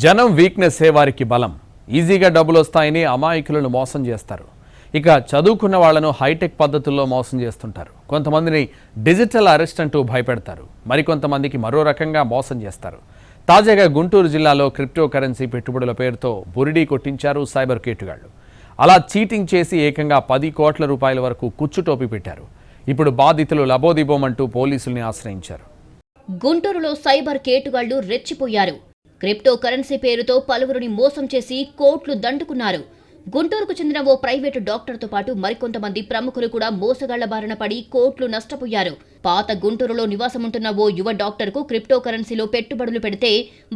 జనం వీక్నెస్ వారికి బలం. ఈజీగా డబ్బులు వస్తాయని అమాయకులను మోసం చేస్తారు. ఇక చదువుకున్న వాళ్లను హైటెక్ పద్ధతుల్లో మోసం చేస్తుంటారు. కొంతమందిని డిజిటల్ అరెస్ట్ అంటూ భయపెడతారు. మరికొంతమందికి మరో రకంగా మోసం చేస్తారు. తాజాగా గుంటూరు జిల్లాలో క్రిప్టో కరెన్సీ పెట్టుబడుల పేరుతో బురిడీ కొట్టించారు సైబర్ కేటుగాళ్లు. అలా చీటింగ్ చేసి ఏకంగా 10 కోట్ల రూపాయల వరకు కుచ్చుటోపి పెట్టారు. ఇప్పుడు బాధితులు లబోదిబోమంటూ పోలీసుల్ని ఆశ్రయించారు. గుంటూరులో సైబర్ కేటుగాళ్లు రెచ్చిపోయారు. క్రిప్టో కరెన్సీ పేరుతో పలువురిని మోసం చేసి కోట్లు దండుకున్నారు. గుంటూరుకు చెందిన ఓ ప్రైవేటు డాక్టర్తో పాటు మరికొంతమంది ప్రముఖులు కూడా మోసగాళ్ల బారిన పడి కోట్లు నష్టపోయారు. పాత గుంటూరులో నివాసముంటున్న ఓ యువ డాక్టర్కు క్రిప్టో కరెన్సీలో పెట్టుబడులు పెడితే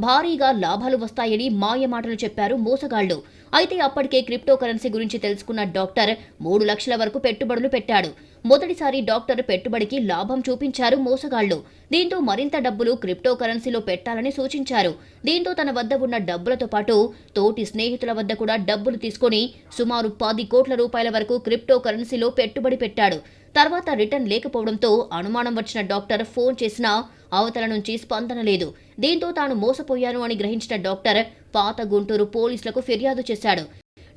భారీగా లాభాలు వస్తాయని మాయమాటలు చెప్పారు మోసగాళ్లు. అయితే అప్పటికే క్రిప్టో కరెన్సీ గురించి తెలుసుకున్న డాక్టర్ 3 లక్షల వరకు పెట్టుబడులు పెట్టాడు. మొదటిసారి డాక్టర్ పెట్టుబడికి లాభం చూపించారు మోసగాళ్లు. దీంతో మరింత డబ్బులు క్రిప్టో కరెన్సీలో పెట్టాలని సూచించారు. దీంతో తన వద్ద ఉన్న డబ్బులతో పాటు తోటి స్నేహితుల వద్ద కూడా డబ్బులు తీసుకుని సుమారు 10 కోట్ల రూపాయల వరకు క్రిప్టో కరెన్సీలో పెట్టుబడి పెట్టాడు. తర్వాత రిటర్న్ లేకపోవడంతో అనుమానం వచ్చిన డాక్టర్ ఫోన్ చేసినా అవతల నుంచి స్పందన లేదు. దీంతో తాను మోసపోయాను అని గ్రహించిన డాక్టర్ పాత గుంటూరు పోలీసులకు ఫిర్యాదు చేశాడు.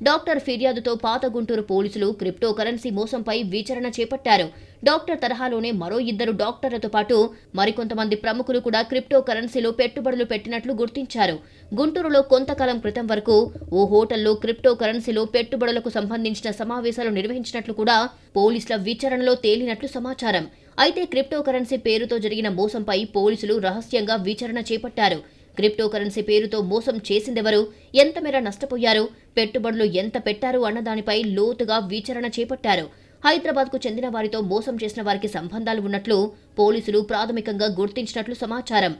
డాక్టర్ ఫిర్యాదుతో పాత గుంటూరు పోలీసులు క్రిప్టో కరెన్సీ మోసంపై విచారణ చేపట్టారు. డాక్టర్ తరహాలోనే మరో 2 డాక్టర్లతో పాటు మరికొంతమంది ప్రముఖులు కూడా క్రిప్టో కరెన్సీలో పెట్టుబడులు పెట్టినట్లు గుర్తించారు. గుంటూరులో కొంతకాలం క్రితం వరకు ఓ హోటల్లో క్రిప్టో కరెన్సీలో పెట్టుబడులకు సంబంధించిన సమావేశాలు నిర్వహించినట్లు కూడా పోలీసుల విచారణలో తేలినట్లు సమాచారం. అయితే క్రిప్టో కరెన్సీ పేరుతో జరిగిన మోసంపై పోలీసులు రహస్యంగా విచారణ చేపట్టారు. క్రిప్టో కరెన్సీ పేరుతో మోసం చేసిందెవరు, ఎంత మేర నష్టపోయారు, పెట్టుబడులు ఎంత పెట్టారు అన్నదానిపై లోతుగా విచారణ చేపట్టారు. హైదరాబాద్కు చెందిన వారితో మోసం చేసిన వారికి సంబంధాలు ఉన్నట్లు పోలీసులు ప్రాథమికంగా గుర్తించినట్లు సమాచారం.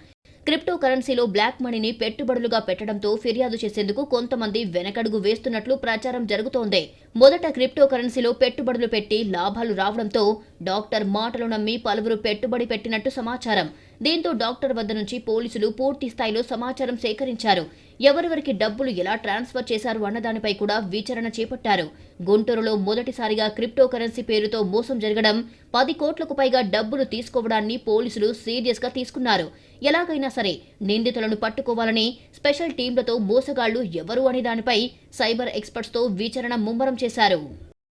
క్రిప్టో కరెన్సీలో బ్లాక్ మనీని పెట్టుబడులుగా పెట్టడంతో ఫిర్యాదు చేసేందుకు కొంతమంది వెనకడుగు వేస్తున్నట్లు ప్రచారం జరుగుతోంది. మొదట క్రిప్టో కరెన్సీలో పెట్టుబడులు పెట్టి లాభాలు రావడంతో డాక్టర్ మాటలు నమ్మి పలువురు పెట్టుబడి పెట్టినట్టు సమాచారం. దీంతో డాక్టర్ వద్ద నుంచి పోలీసులు పూర్తి స్థాయిలో సమాచారం సేకరించారు. ఎవరెవరికి డబ్బులు ఎలా ట్రాన్స్ఫర్ చేశారు అన్నదానిపై కూడా విచారణ చేపట్టారు. గుంటూరులో మొదటిసారిగా క్రిప్టో కరెన్సీ పేరుతో మోసం జరగడం, 10 కోట్లకు పైగా డబ్బులు తీసుకోవడాన్ని పోలీసులు సీరియస్ గా తీసుకున్నారు. ఎలాగైనా సరే నిందితులను పట్టుకోవాలని స్పెషల్ టీంలతో మోసగాళ్లు ఎవరు అనే దానిపై సైబర్ ఎక్స్పర్ట్స్తో విచారణ ముమ్మరం చేశారు.